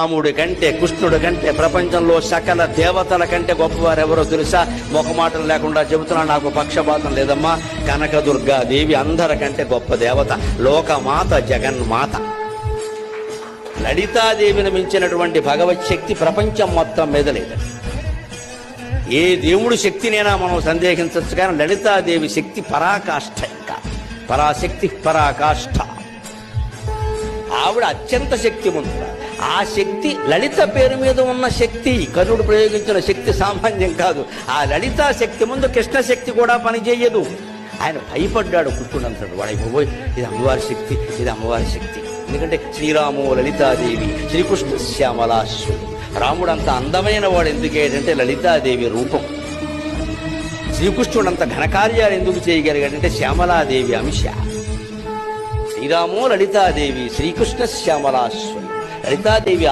రాముడి కంటే కృష్ణుడి కంటే ప్రపంచంలో సకల దేవతల కంటే గొప్పవారు ఎవరో తెలుసా? మొహమాటం లేకుండా చెబుతున్నా, నాకు పక్షపాతం లేదమ్మా. కనకదుర్గాదేవి అందరికంటే గొప్ప దేవత, లోకమాత, జగన్మాత. లలితాదేవిని మించినటువంటి భగవత్ శక్తి ప్రపంచం మొత్తం మీద లేదు. ఏ దేవుడి శక్తినైనా మనం సందేహించవచ్చు, కానీ లలితాదేవి శక్తి పరాకాష్ఠ, ఇంకా పరాశక్తి, పరాకాష్ఠ. ఆవిడ అత్యంత శక్తివంతుడు. ఆ శక్తి లలిత పేరు మీద ఉన్న శక్తి, కర్ణుడు ప్రయోగించిన శక్తి సామాన్యం కాదు. ఆ లలితా శక్తి ముందు కృష్ణ శక్తి కూడా పనిచేయదు. ఆయన భయపడ్డాడు. కృష్ణుడు అంటాడు, వాడైపోయి ఇది అమ్మవారి శక్తి, ఇది అమ్మవారి శక్తి. ఎందుకంటే శ్రీరాము లలితాదేవి, శ్రీకృష్ణ శ్యామలాశ్వరుడు. రాముడు అంత అందమైన వాడు ఎందుకేంటంటే లలితాదేవి రూపం. శ్రీకృష్ణుడు అంత ఘనకార్యాలు ఎందుకు చేయగలిగాడంటే శ్యామలాదేవి అంశ. శ్రీరాము లలితాదేవి, శ్రీకృష్ణ శ్యామలాశ్వరుడు. లలితాదేవి